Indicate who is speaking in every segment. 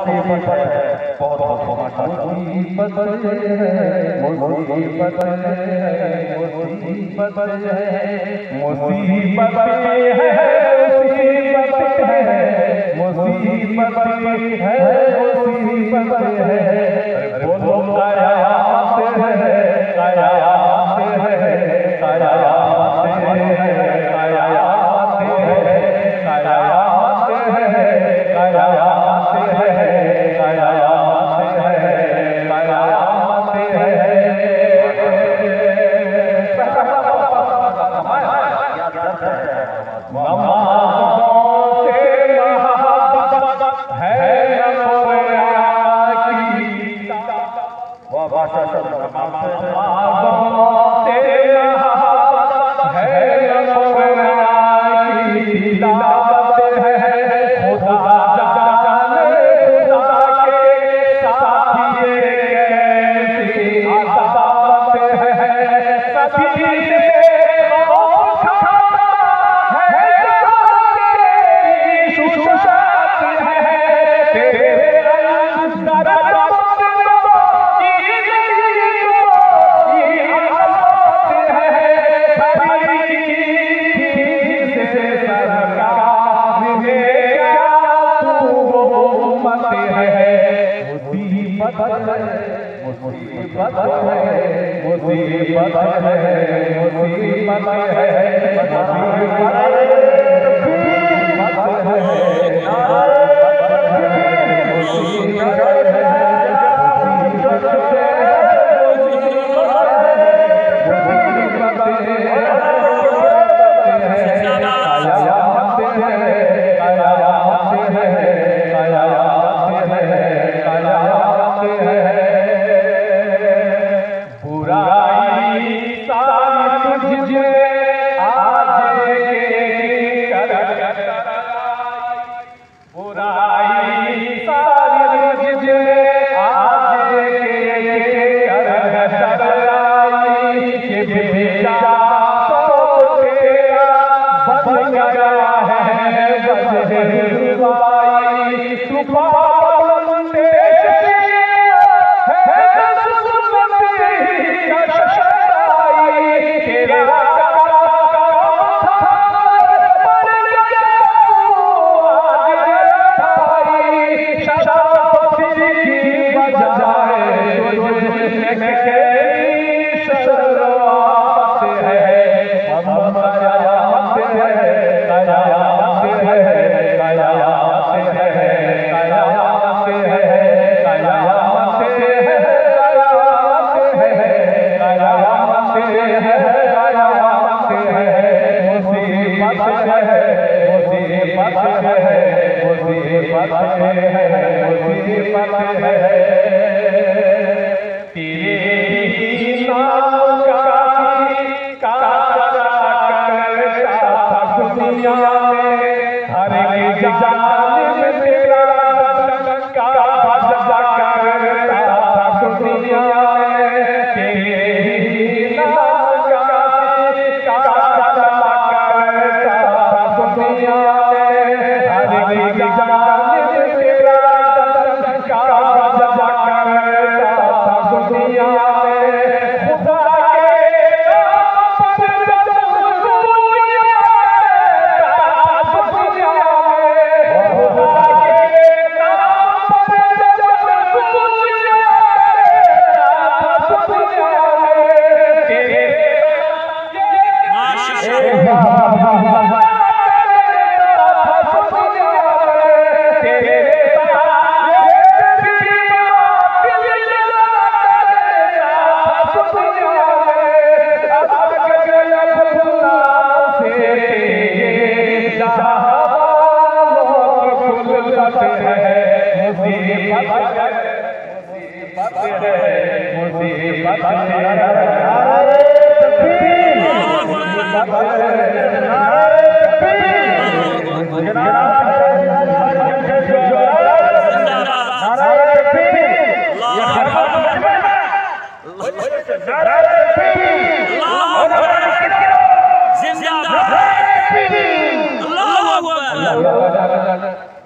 Speaker 1: मुसीबत है, बहुत मुसीबत है, मुसीबत है, बोलो कायात है, कायात है, कायात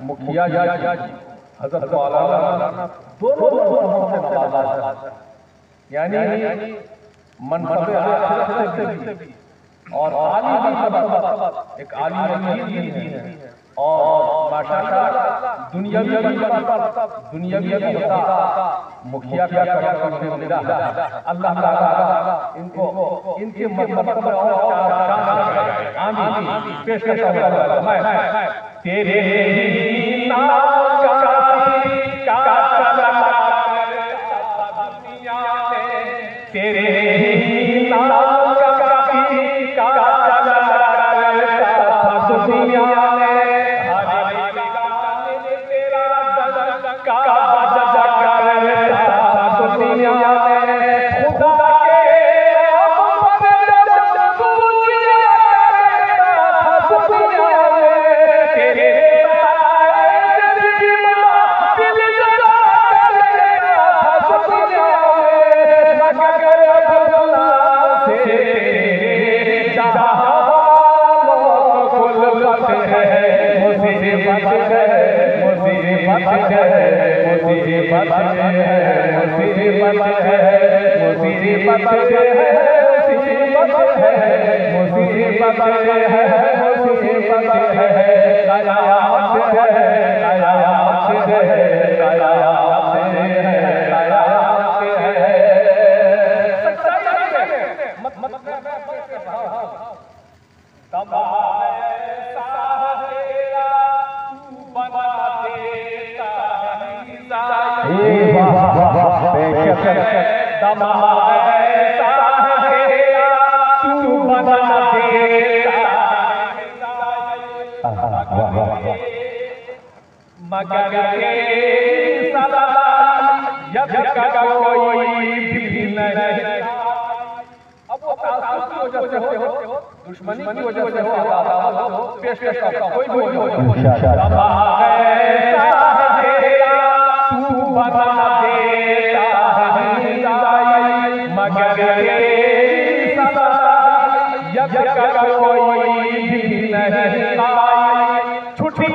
Speaker 1: मुखिया हज़रत मौलाना दोनों मरतबों से नवाजा, यानी मनसब आखिरत से भी और आली मरतबा एक आली वली है और माशाअल्लाह दुनियावी मुखिया का करने मिला। अल्लाह ताला इनको इनके मरतबे और आमीन पेश करता हूं। तेरे नाम का दुनिया में तेरे नाम का दुनिया में दुश्मनी की वजह से हो पेश करता कोई भी हो तू बना देता मगर कोई भी नहीं छुट्टी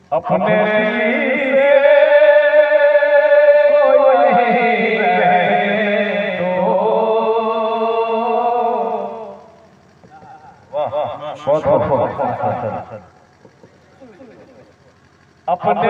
Speaker 1: अपने अपने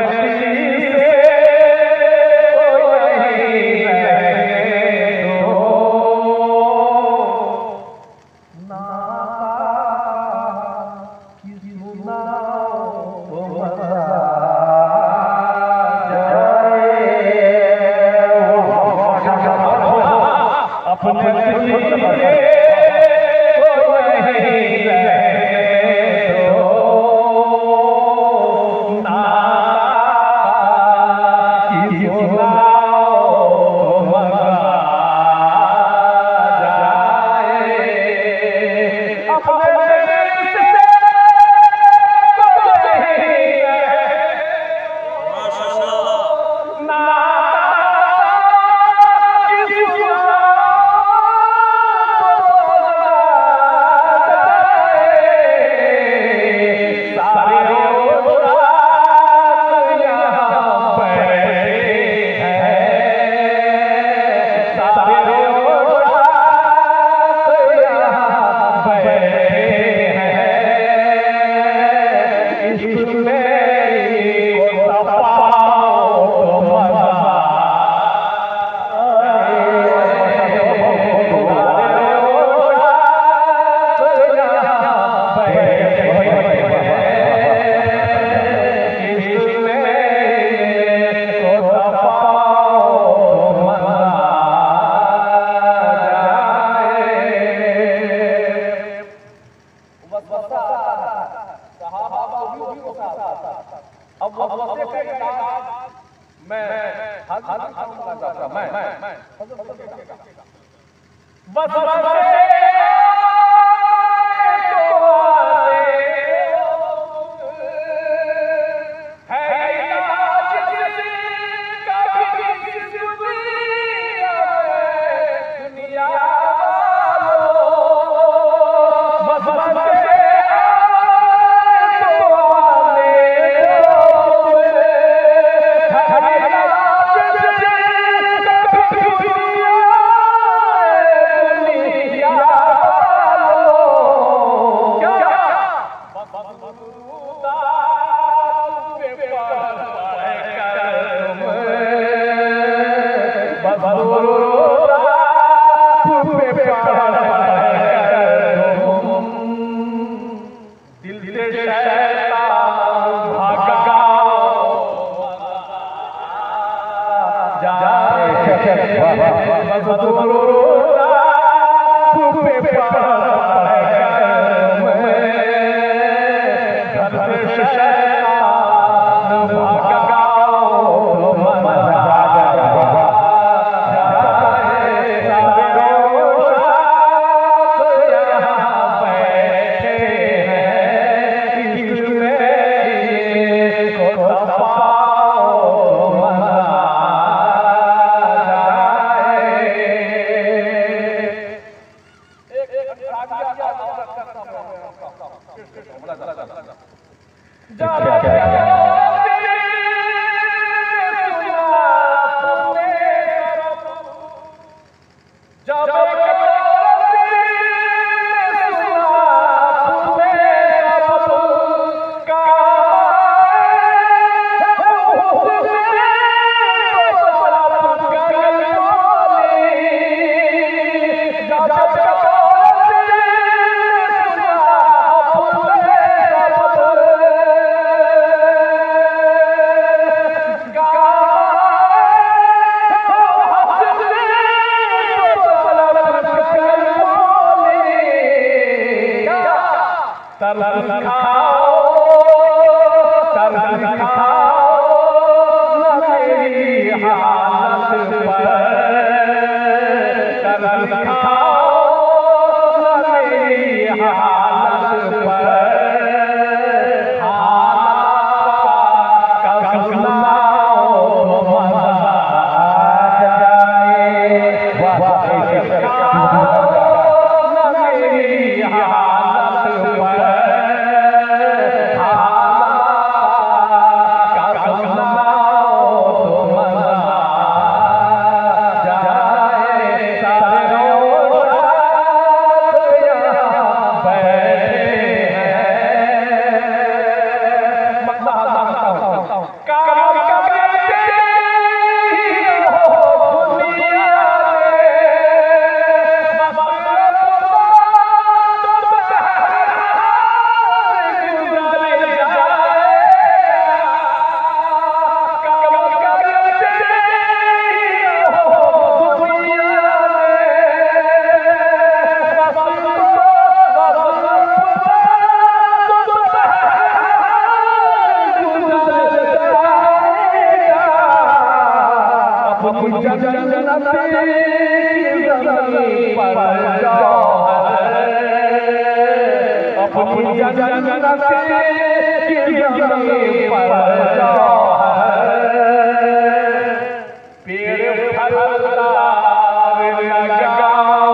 Speaker 1: अपनी जन्नत की ज़मीन पर जाओ, अपनी जन्नत की ज़मीन पर जाओ, पेड़ फलदार लगाओ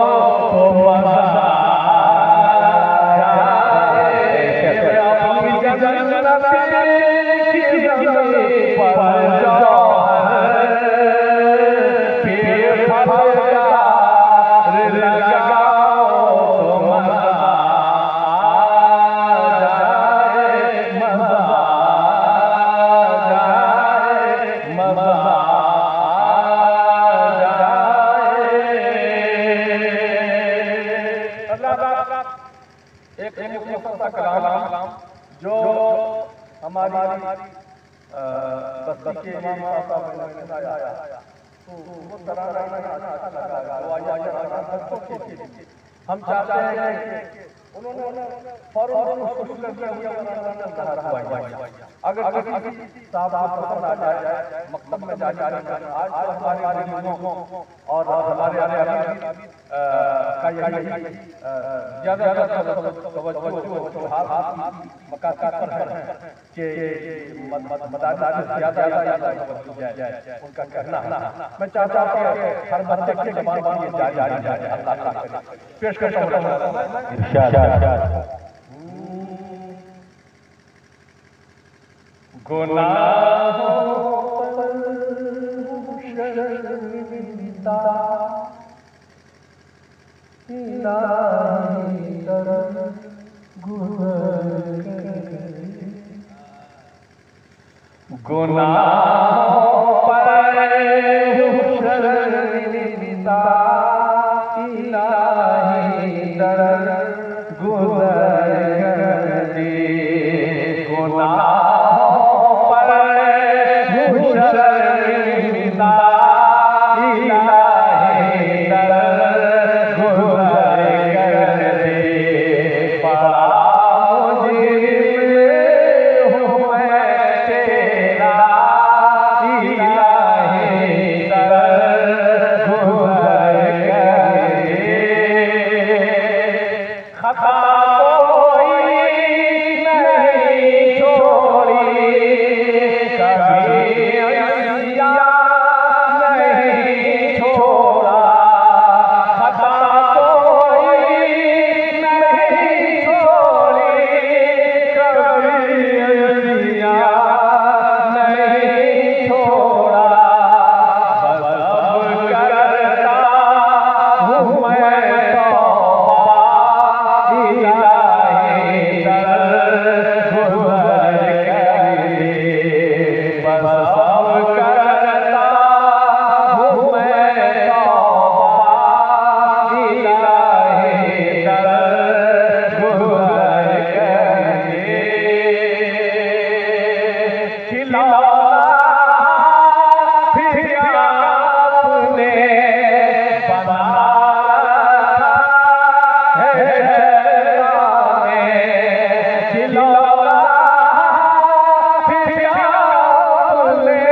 Speaker 1: तो मज़ा आए, अपनी जन्नत की ज़मीन पर जाओ, पेड़ फलदार लगाओ तो मज़ा कलाम जो हमारी बस्ती के इमाम साहब ने सुनाया, तो वो तराना अच्छा लगा, वो आया हम चाहते हैं कि उन्होंने फौरन उसको शुरू किया, अगर किसी साहब पसंद आ जाए, मकतब में जा जाए, आज तो हमारे बुजुर्गों और हमारे का यही ज़्यादा तवज्जो मकासद पर है कि मदारिस ज़्यादा उनका कहना है। मैं चाहता हूँ कि हर बच्चे के जबान पर ये जारी जाए, अल्लाह करे। पेश करता हूँ गुनाहों शर्मिंदा इलाही तरफ गुज़र गए, गुनाहों पर शर्मिंदा इलाही तरफ गुज़र गए, गुनाहों पर शर्मिंदा इलाही तरफ गुज़र गए, पड़ा मुझे हूँ मैं तेरा इलाही तरफ गुज़र गए, खता कोई नहीं छोड़ी, कभी अंसिया नहीं छोड़ा, खता कोई नहीं छोड़ी, कभी अंसिया नहीं छोड़ा, बस अब करता हूँ मैं तौबा इलाही तरफ गुज़र गए, बस अब करता हूँ मैं तौबा इलाही तरफ गुज़र गए, खिलौना फिर आपने बना खिलौना फिर आपने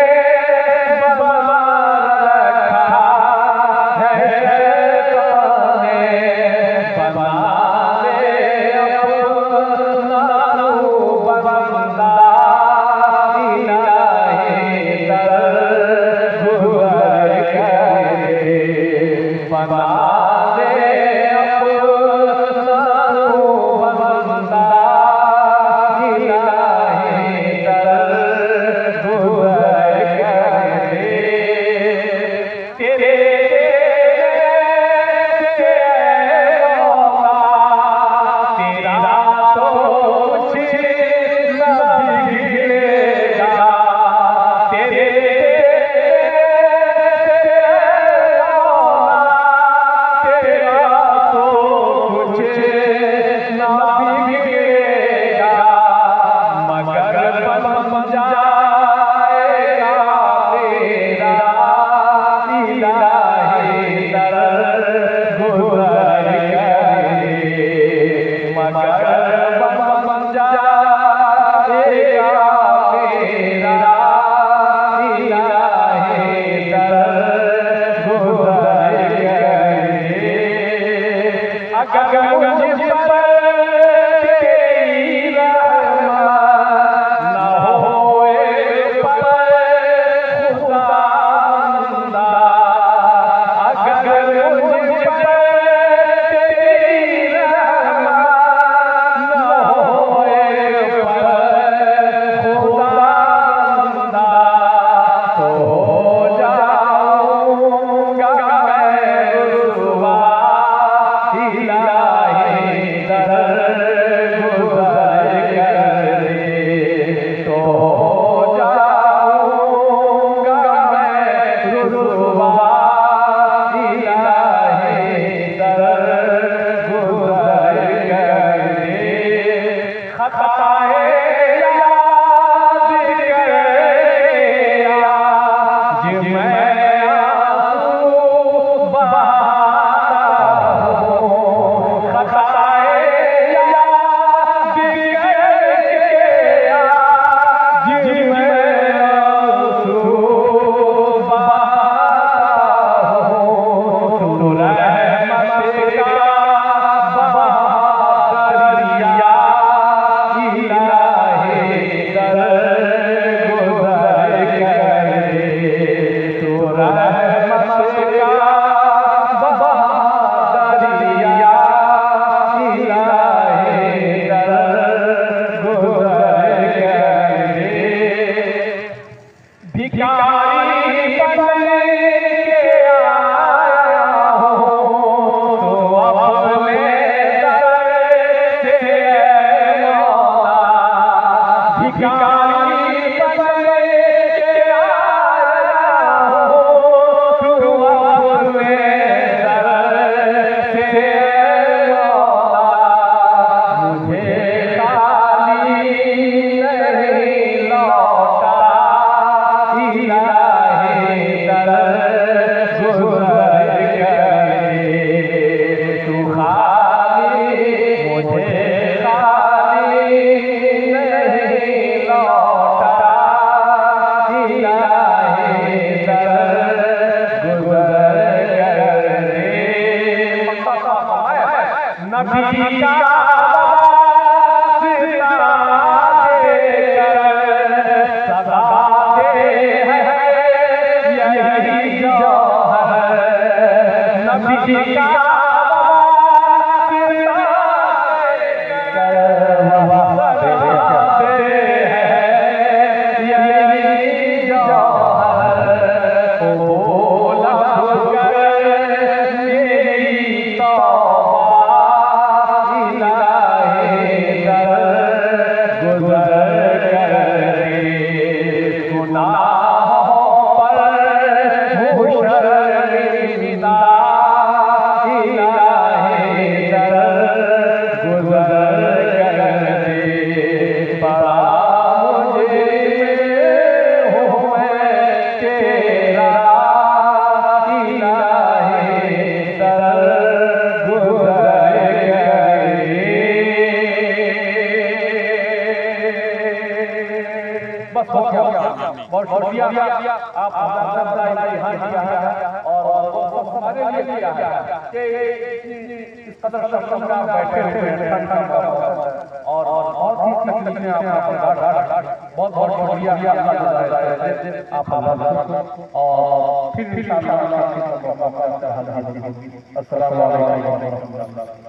Speaker 1: भिखारी बन के आया हूँ तो अपने दर से मौला, भिखारी बन के आया हूँ तो अपने दर से मौला, मुझे खाली नहीं लौटा इलाही दर गुज़र गए, तू खाली मुझे खाली नहीं लौटा इलाही दर गुज़र गए। नबी का बस हो गया। बहुत शुक्रिया आप और हमारे लिए किया है कि इस कदर शर्मगा बैठे हुए और बहुत ही तकलीफें बहुत बहुत शुक्रिया आप और फिर इंशाअल्लाह अस्सलाम वालेकुम।